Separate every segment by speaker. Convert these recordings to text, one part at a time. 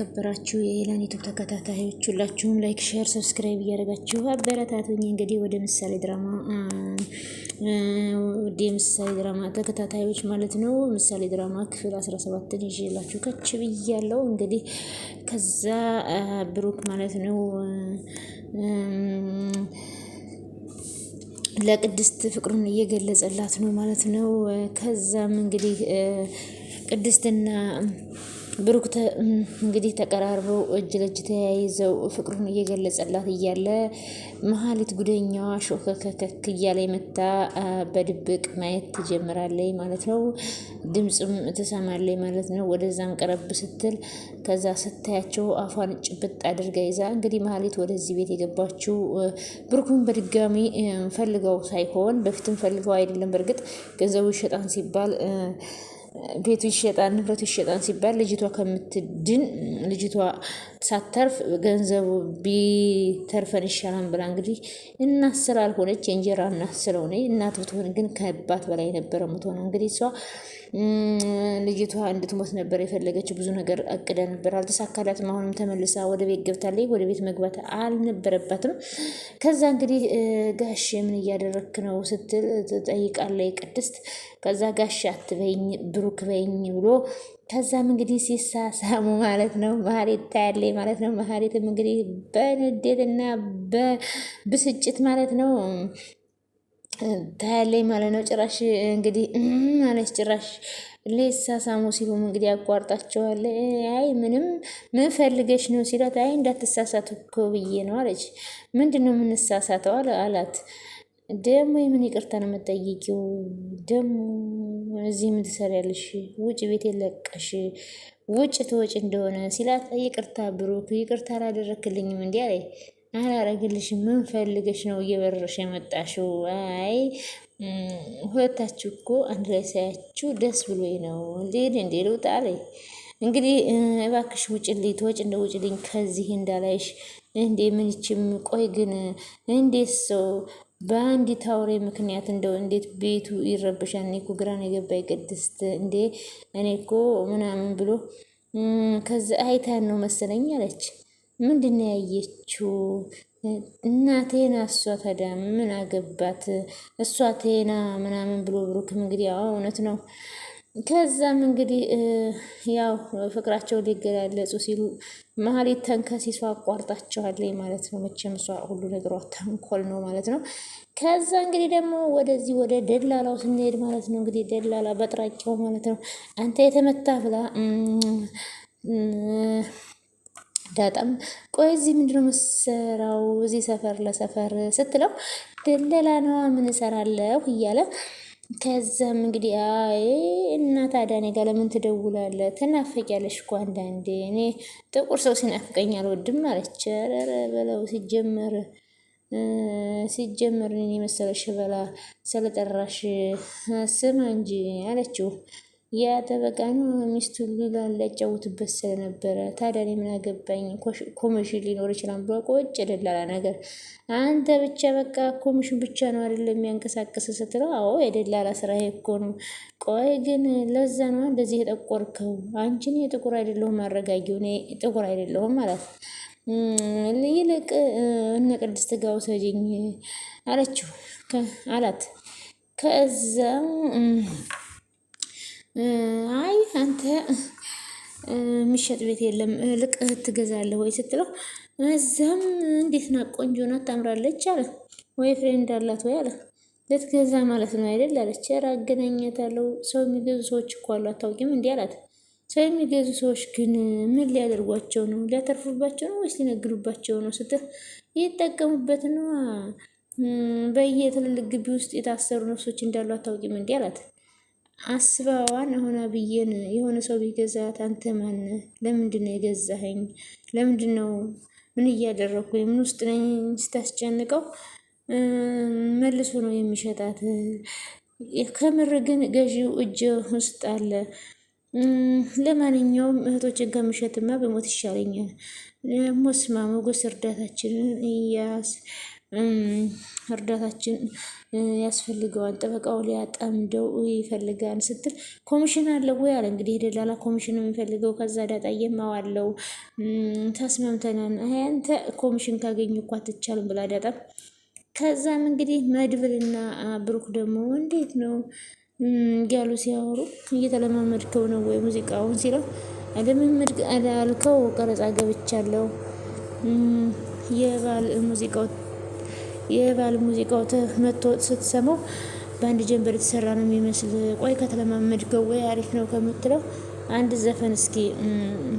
Speaker 1: የተከበራችሁ የኤላን ዩቲዩብ ተከታታዮች ሁላችሁም ላይክ፣ ሼር፣ ሰብስክራይብ እያደረጋችሁ አበረታቱኝ። እንግዲህ ወደ ምሳሌ ድራማ ተከታታዮች ማለት ነው። ምሳሌ ድራማ ክፍል 17ን ይዤላችሁ ከች ብያለሁ። እንግዲህ ከዛ ብሩክ ማለት ነው ለቅድስት ፍቅሩን እየገለጸላት ነው ማለት ነው። ከዛም እንግዲህ ቅድስትና ብሩክ እንግዲህ ተቀራርበው እጅ ለእጅ ተያይዘው ፍቅሩን እየገለጸላት እያለ መሀሊት ጉደኛዋ ሾከከክ እያለ መታ በድብቅ ማየት ትጀምራለች ማለት ነው። ድምፅም ትሰማለች ማለት ነው። ወደዛም ቀረብ ስትል ከዛ ስታያቸው አፏን ጭብጥ አድርጋ ይዛ እንግዲህ መሀሊት ወደዚህ ቤት የገባችው ብሩክን በድጋሚ ፈልገው ሳይሆን በፊትም ፈልገው አይደለም። በእርግጥ ገንዘቡ ይሸጣን ሲባል ቤቱ ይሸጣን ንብረቱ ይሸጣን ሲባል ልጅቷ ከምትድን ልጅቷ ሳተርፍ ገንዘቡ ቢተርፈን ይሻላል ብላ እንግዲህ እናት ስላልሆነች የእንጀራ እናት ስለሆነ እናት ብትሆን ግን ከባት በላይ ነበረ የምትሆነው። እንግዲህ እሷ ልጅቷ እንድትሞት ነበር የፈለገችው። ብዙ ነገር አቅዳ ነበር፣ አልተሳካላትም። አሁንም ተመልሳ ወደ ቤት ገብታለች። ወደ ቤት መግባት አልነበረባትም። ከዛ እንግዲህ ጋሽ ምን እያደረክ ነው ስትል ትጠይቃለች ቅድስት። ከዛ ጋሽ አትበይኝ ብሩክ በይኝ ብሎ ከዛም እንግዲህ ሲሳሳሙ ማለት ነው መሀሌት ታያለች ማለት ነው። መሀሌትም እንግዲህ በንዴትና በብስጭት ማለት ነው ታያለች ማለት ነው። ጭራሽ እንግዲህ ማለት ጭራሽ ሊሳሳሙ ሲሉም እንግዲህ ያቋርጣቸዋል። አይ ምንም ምን ፈልገሽ ነው ሲላት፣ አይ እንዳትሳሳቱ እኮ ብዬ ነው አለች። ምንድን ነው የምንሳሳተው አላት። ደግሞ የምን ይቅርታ ነው የምጠይቂው? ደግሞ እዚህ ምን ትሰሪያለሽ? ውጭ ቤት የለቀሽ ውጭ ትወጭ እንደሆነ ሲላት፣ ይቅርታ ብሩክ ይቅርታ አላደረክልኝም እንዲ አለ። አላረግልሽም። ምን ፈልገሽ ነው እየበረሽ የመጣሽው? አይ ሁለታችሁ እኮ አንድ ላይ ሳያችሁ ደስ ብሎኝ ነው እንዴ ልውጣ አለ። እንግዲህ እባክሽ ውጭልኝ፣ ትወጭ እንደ ውጭልኝ ከዚህ እንዳላይሽ እንዴ ምንችም። ቆይ ግን እንዴት ሰው በአንዲት አውሬ ምክንያት እንደው እንዴት ቤቱ ይረብሻል? እኔ እኮ ግራን የገባኝ ቅድስት እንዴ እኔ እኮ ምናምን ብሎ ከዛ አይታን ነው መሰለኝ አለች። ምንድን ነው ያየችው? እናቴና እሷ ታዲያ ምን አገባት? እሷ ቴና ምናምን ብሎ ብሩክም እንግዲህ እውነት ነው። ከዛም እንግዲህ ያው ፍቅራቸውን ሊገላለጹ ሲሉ መሀሌት ተንከሲሷ አቋርጣቸዋለች ማለት ነው። መቼም እሷ ሁሉ ነገሯ ተንኮል ነው ማለት ነው። ከዛ እንግዲህ ደግሞ ወደዚህ ወደ ደላላው ስንሄድ ማለት ነው እንግዲህ ደላላ በጥራቂው ማለት ነው አንተ የተመታ ብላ ዳጣም ቆይ እዚህ ምንድነው መሰራው እዚህ ሰፈር ለሰፈር ስትለው ደለላ ነዋ ምን እሰራለሁ እያለ ከዛም እንግዲህ አይ እና ታዲያ እኔ ጋር ለምን ትደውላለህ? ትናፈቂያለሽ እኮ አንዳንዴ። እኔ ጥቁር ሰው ሲናፍቀኝ አልወድም አለች። ኧረ በለው ሲጀመር እኔ መሰለሽ በላ ስለጠራሽ ስማ እንጂ አለችው። ያ ተበቃ ነው ሚስቱ ሉላ ሊያጫውትበት ስለነበረ ታዲያ እኔ ምን አገባኝ? ኮሚሽን ሊኖር ይችላል ብሎ ቆጭ ደላላ ነገር። አንተ ብቻ በቃ ኮሚሽን ብቻ ነው አይደለም የሚያንቀሳቅስ ስትለው፣ አዎ የደላላ ስራ እኮ ነው። ቆይ ግን ለዛ ነው እንደዚህ የጠቆርከው? አንቺን የጥቁር አይደለሁም አረጋጊው፣ እኔ ጥቁር አይደለሁም ማለት ይልቅ እነ ቅድስት ጋር ውሰጂኝ አለችው አላት። ከዛ አይ አንተ የሚሸጥ ቤት የለም ልቅ ትገዛለህ ወይ ስትለው፣ እዛም እንዴት ናት ቆንጆ ናት ታምራለች አለ። ወይ ፍሬንድ አላት ወይ አለ። ልትገዛ ማለት ነው አይደል አለች። ኧረ አገናኛታለሁ። ሰው የሚገዙ ሰዎች እኮ አሉ አታውቂም እንዲህ አላት። ሰው የሚገዙ ሰዎች ግን ምን ሊያደርጓቸው ነው? ሊያተርፉባቸው ነው ወይስ ሊነግዱባቸው ነው ስትል፣ ይጠቀሙበት ነው። በየትልልቅ ግቢ ውስጥ የታሰሩ ነፍሶች እንዳሉ አታውቂም እንዲህ አላት። አስበዋን አሁን አብዬን የሆነ ሰው ቢገዛት አንተ ማን? ለምንድን ነው የገዛኸኝ? ለምንድን ነው ምን እያደረኩኝ? ምን ውስጥ ነኝ? ስታስጨንቀው መልሶ ነው የሚሸጣት። ከምር ግን ገዢው እጅ ውስጥ አለ። ለማንኛውም እህቶችን ከምሸጥማ በሞት ይሻለኛል። ሞስማ ሞገስ እርዳታችንን እያስ እርዳታችን ያስፈልገዋል፣ ጠበቃው ሊያጠምደው ይፈልጋል ስትል ኮሚሽን አለው ወይ አለ። እንግዲህ ደላላ ኮሚሽን ነው የሚፈልገው። ከዛ ዳጣዬም አዋለው ተስማምተናል፣ አንተ ኮሚሽን ካገኙ እኮ አትቻልም ብላ ዳጣ። ከዛም እንግዲህ መድብልና ብሩክ ደግሞ እንዴት ነው ያሉ ሲያወሩ እየተለማመድከው ነው ወይ ሙዚቃውን ሲለው ልምምድ አላልከው ቀረጻ ገብቻለሁ የባል ሙዚቃው መጥቶ ስትሰማው በአንድ ጀንበር የተሰራ ነው የሚመስል። ቆይ ከተለማመድከው ወይ አሪፍ ነው ከምትለው አንድ ዘፈን እስኪ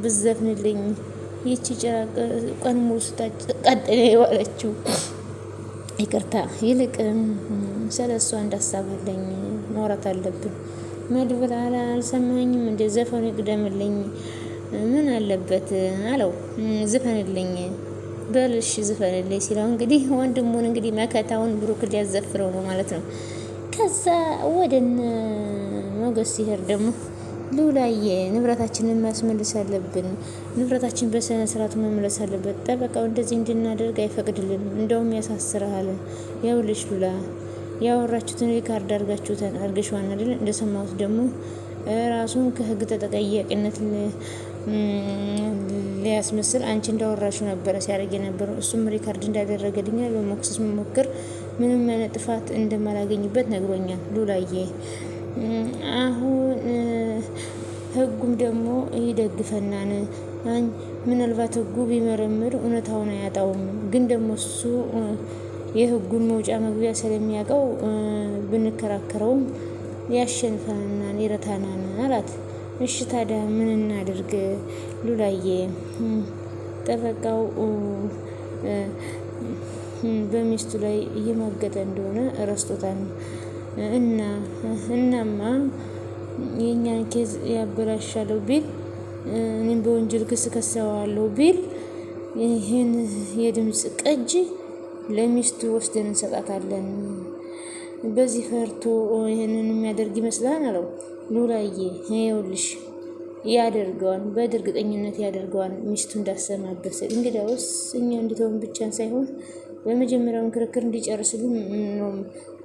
Speaker 1: ብዘፍንልኝ ይቺ ጭራቅ ቀን ሙሉ ስታቃጥል የዋለችው። ይቅርታ ይልቅ ስለ እሷ እንዳሳባለኝ ማውራት አለብን። መድብል አልሰማኝም እንደ ዘፈኑ ይቅደምልኝ ምን አለበት አለው። ዝፈንልኝ በልሽ ዝፈንልኝ ሲለው እንግዲህ ወንድሙን እንግዲህ መከታውን ብሩክ ሊያዘፍረው ነው ማለት ነው። ከዛ ወደነ ሞገስ ሲሄድ ደግሞ ሉላዬ ንብረታችንን ማስመለስ አለብን፣ ንብረታችን በስነ ስርዓቱ መመለስ አለበት። ጠበቃው እንደዚህ እንድናደርግ አይፈቅድልንም፣ እንደውም ያሳስረሃል። ያውልሽ ሉላ ያወራችሁትን ሪካርድ አርገሽዋን አይደል? እንደሰማሁት ደግሞ ራሱን ከህግ ተጠያቂነት ሊያስመስል አንቺ እንዳወራሹ ነበረ ሲያደርግ የነበረው። እሱም ሪካርድ እንዳደረገልኛል በመክሰስ መሞክር ምንም አይነት ጥፋት እንደማላገኝበት ነግሮኛል። ሉላዬ አሁን ህጉም ደግሞ ይደግፈናል። ምናልባት ህጉ ቢመረምር እውነታውን አያጣውም፣ ግን ደግሞ እሱ የህጉን መውጫ መግቢያ ስለሚያውቀው ብንከራከረውም ያሸንፈናል፣ ይረታናል አላት። እሺ ታዲያ ምን እናድርግ ሉላዬ? ጠበቃው በሚስቱ ላይ እየማገጠ እንደሆነ ረስቶታል። እናማ የእኛን ኬዝ ያበላሻለሁ ቢል እኔም በወንጀል ክስ ከሰዋለሁ ቢል ይህን የድምፅ ቅጂ ለሚስቱ ወስደን እንሰጣታለን። በዚህ ፈርቶ ይህንን የሚያደርግ ይመስላል አለው። ሉላዬ ይኸውልሽ ያደርገዋል፣ በእርግጠኝነት ያደርገዋል ሚስቱ እንዳሰማበት። እንግዲያውስ እኛ እንድተውን ብቻን ሳይሆን በመጀመሪያውን ክርክር እንዲጨርስልን ነው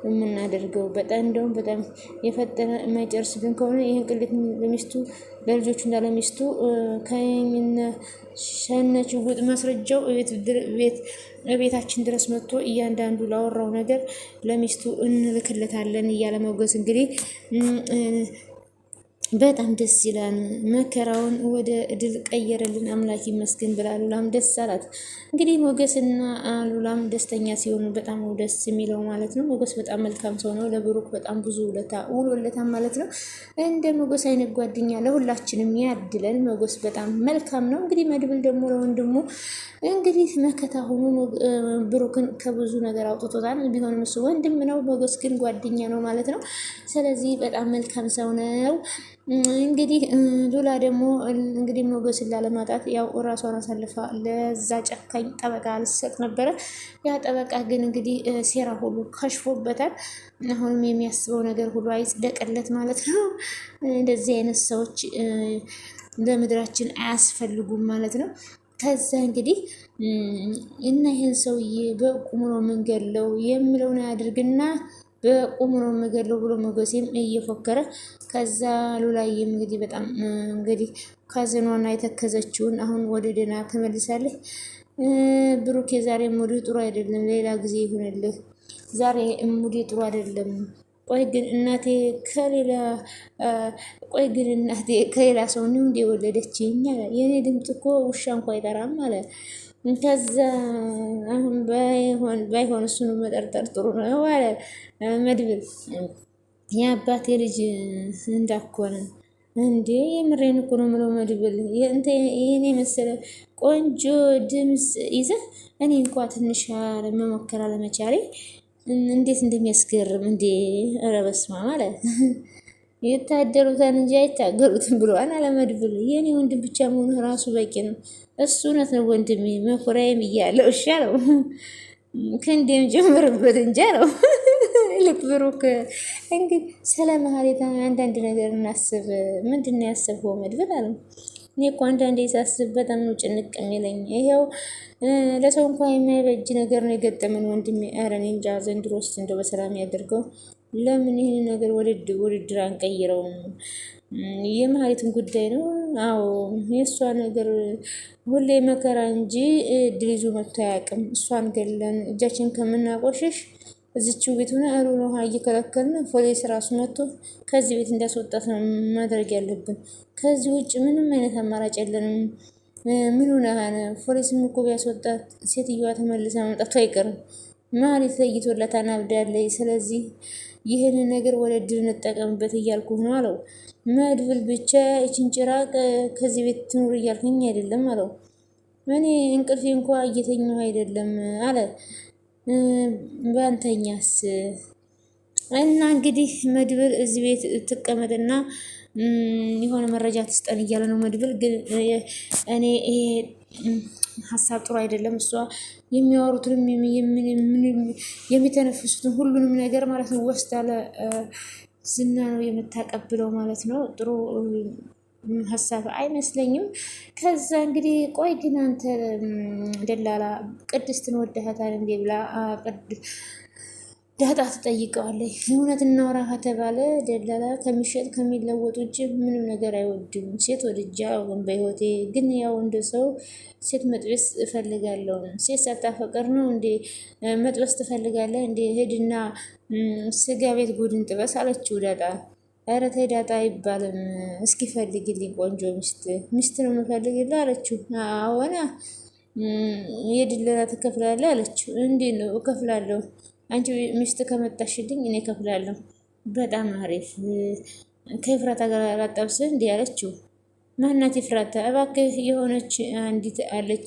Speaker 1: የምናደርገው። እንደውም በጣም የፈጠነ የማይጨርስልን ከሆነ ይህን ቅሌት ለሚስቱ ለልጆቹ እና ለሚስቱ ከነችውጥ ማስረጃው ቤታችን ድረስ መጥቶ እያንዳንዱ ላወራው ነገር ለሚስቱ እንልክለታለን እያለ ሞገስ እንግዲህ በጣም ደስ ይላል። መከራውን ወደ ድል ቀየረልን አምላክ ይመስገን ብላ ሉላም ደስ አላት። እንግዲህ ሞገስና ሉላም ደስተኛ ሲሆኑ በጣም ደስ የሚለው ማለት ነው። ሞገስ በጣም መልካም ሰው ነው። ለብሩክ በጣም ብዙ ውሎለታል ማለት ነው። እንደ ሞገስ አይነት ጓደኛ ለሁላችንም ያድለን። ሞገስ በጣም መልካም ነው። እንግዲህ መድብል ደግሞ ለወንድሙ እንግዲህ መከታ ሆኖ ብሩክን ከብዙ ነገር አውጥቶታል። ቢሆንም እሱ ወንድም ነው፣ ሞገስ ግን ጓደኛ ነው ማለት ነው። ስለዚህ በጣም መልካም ሰው ነው። እንግዲህ ሉላ ደግሞ እንግዲህ ሞገስን ላለማጣት ያው ራሷን አሳልፋ ለዛ ጨካኝ ጠበቃ ልትሰጥ ነበረ። ያ ጠበቃ ግን እንግዲህ ሴራ ሁሉ ከሽፎበታል። አሁንም የሚያስበው ነገር ሁሉ አይጽደቅለት ማለት ነው። እንደዚህ አይነት ሰዎች ለምድራችን አያስፈልጉም ማለት ነው። ከዛ እንግዲህ እና ይህን ሰውዬ በቁሙ ነው የምንገለው የሚለውን አያድርግና በቁሙ ነው የምገለው ብሎ ሞገሴም እየፎከረ ከዛ ሉላዬም እንግዲህ በጣም እንግዲህ ካዝኗና የተከዘችውን አሁን ወደ ደህና ተመልሳለች። ብሩኬ ዛሬ ሙድ ጥሩ አይደለም፣ ሌላ ጊዜ ይሁንልህ። ዛሬ ሙድ ጥሩ አይደለም። ቆይ ግን እናቴ ከሌላ ሰው ነው እንደ ወለደችኝ አለ። የኔ ድምፅ እኮ ውሻ እንኳ አይጠራም አለ። ከዛ አሁን ባይሆን እሱን መጠርጠር ጥሩ ነው አለ መድብል። የአባቴ ልጅ እንዳኮነ እንዴ የምሬን እኮ ነው የምለው መድብል። ይህን የመሰለ ቆንጆ ድምፅ ይዘህ እኔ እንኳ ትንሽ መሞከር አለመቻሌ እንዴት እንደሚያስገርም እንዴ! ኧረ በስመ አብ ማለት የታደሉትን እንጂ አይታገሉትም ብለዋል አለመድብል። የኔ ወንድም ብቻ መሆኑ ራሱ በቂ ነው። እሱ እውነት ነው ወንድሜ፣ መኩሪያዬም እያለው እሺ አለው። ክንዴም ጀምርበት እንጂ አለው። ልክ ብሩክ እንግዲህ ስለ መሀሌት አንዳንድ ነገር እናስብ። ምንድን ነው ያሰብከው መድብል አለው። እኔ እኮ አንዳንዴ ሳስብ በጣም ነው ጭንቅ የሚለኝ። ይሄው ለሰው እንኳን የማይበጅ ነገር ነው የገጠመን ወንድሜ። ኧረ እኔ እንጃ ዘንድሮስ እንደው በሰላም ያደርገው። ለምን ይህን ነገር ውድድር አንቀይረውም? የመሀሌትን ጉዳይ ነው። አዎ የእሷ ነገር ሁሌ መከራ እንጂ ድል ይዞ መጥቶ አያውቅም። እሷን ገለን እጃችን ከምናቆሽሽ እዚችው ቤት ሆነ እሩን ውሃ እየከለከልን ፖሊስ ራሱ መጥቶ ከዚህ ቤት እንዳስወጣት ነው ማድረግ ያለብን። ከዚህ ውጭ ምንም አይነት አማራጭ የለንም። ምን ሆነህ? ፖሊስም እኮ ቢያስወጣት ሴትዮዋ ተመልሳ መምጣቱ አይቀርም። መሀሌት ለይቶላት አናብዳለች። ስለዚህ ይህንን ነገር ወደ ድል እንጠቀምበት እያልኩ ነው አለው። መድብል ብቻ ይችን ጭራቅ ከዚህ ቤት ትኑር እያልኩኝ አይደለም አለው። እኔ እንቅልፌ እንኳ እየተኛሁ አይደለም አለ። በአንተኛስ? እና እንግዲህ መድብል እዚህ ቤት ትቀመጥና የሆነ መረጃ ትስጠን እያለ ነው። መድብል ግን እኔ ይሄ ሀሳብ ጥሩ አይደለም። እሷ የሚያወሩትንም የሚተነፍሱትን ሁሉንም ነገር ማለት ነው ወስዳ ዝና ነው የምታቀብለው ማለት ነው። ጥሩ ሀሳብ አይመስለኝም። ከዛ እንግዲህ ቆይ ግን አንተ ደላላ ቅድስትን ወደሃታል እንዴ ብላ ዳጣ ትጠይቀዋለች። እውነት እናውራ ከተባለ ደላላ ከሚሸጥ ከሚለወጥ ውጭ ምንም ነገር አይወድም። ሴት ወድጃ ግን በህይወቴ ግን ያው እንደ ሰው ሴት መጥበስ እፈልጋለሁ። ሴት ሳታፈቅር ነው እንዴ መጥበስ ትፈልጋለህ እንዴ? ሂድና ስጋ ቤት ጉድን ጥበስ አለችው ዳጣ። ኧረ ተይ ዳጣ አይባልም። እስኪ ፈልግልኝ ቆንጆ ሚስት ነው የምፈልግልህ አለችው። አዎና የድለላ ትከፍላለህ አለችው። እንዴት ነው እከፍላለሁ? አንቺ ሚስት ከመጣሽልኝ እኔ እከፍላለሁ። በጣም አሪፍ። ከፍራታ ጋር ላጣብስህ እንዲህ አለችው። ማናት ፍራታ? እባክህ የሆነች አንዲት አለች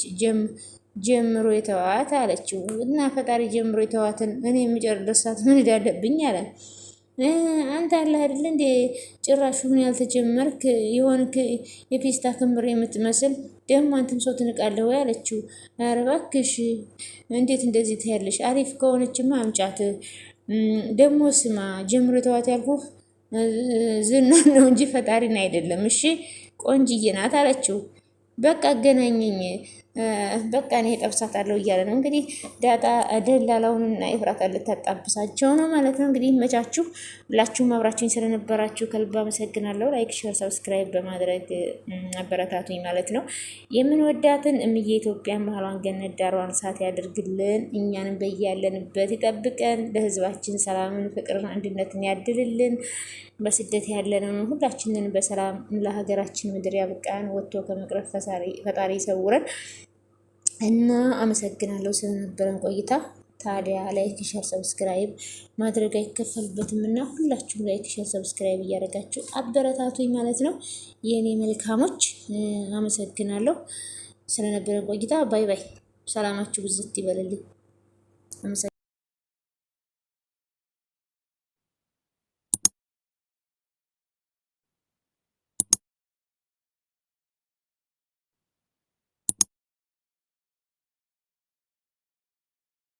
Speaker 1: ጀምሮ የተዋት አለችው። እና ፈጣሪ ጀምሮ የተዋትን እኔ የምጨርሳት ምን እንዳለብኝ አለ። አንተ አለህ አይደል እንዴ ጭራሹን ያልተጀመርክ የሆንክ የፒስታ ክምር የምትመስል ደግሞ አንተም ሰው ትንቃለህ ወይ አለችው። ኧረ እባክሽ እንዴት እንደዚህ ትያለሽ? አሪፍ ከሆነችማ አምጫት። ደግሞ ስማ ጀምሮ ተዋት ያልኩህ ዝናን ነው እንጂ ፈጣሪን አይደለም። እሺ ቆንጅዬ ናት አለችው። በቃ አገናኘኝ በቃ እኔ ጠብሳታለሁ እያለ ነው እንግዲህ ዳጣ ደላላውንና ኤፍራታን ልታጣብሳቸው ነው ማለት ነው። እንግዲህ መቻችሁ ሁላችሁም አብራችሁኝ ስለነበራችሁ ከልብ አመሰግናለሁ። ላይክ፣ ሼር፣ ሰብስክራይብ በማድረግ አበረታቱኝ ማለት ነው። የምንወዳትን እምዬ ኢትዮጵያን ባህሏን ገነት ዳሯን እሳት ያድርግልን፣ እኛንም በያለንበት ይጠብቀን፣ ለሕዝባችን ሰላምን፣ ፍቅርን፣ አንድነትን ያድልልን። በስደት ያለንን ሁላችንን በሰላም ለሀገራችን ምድር ያብቃን፣ ወጥቶ ከመቅረት ፈጣሪ ይሰውረን እና አመሰግናለሁ ስለነበረን ቆይታ። ታዲያ ላይክ ሸር ሰብስክራይብ ማድረግ አይከፈልበትም እና ሁላችሁም ላይክ ሸር ሰብስክራይብ እያደረጋችሁ አበረታቱኝ ማለት ነው የእኔ መልካሞች። አመሰግናለሁ ስለነበረን ቆይታ። ባይ ባይ። ሰላማችሁ ብዝት ይበልልኝ።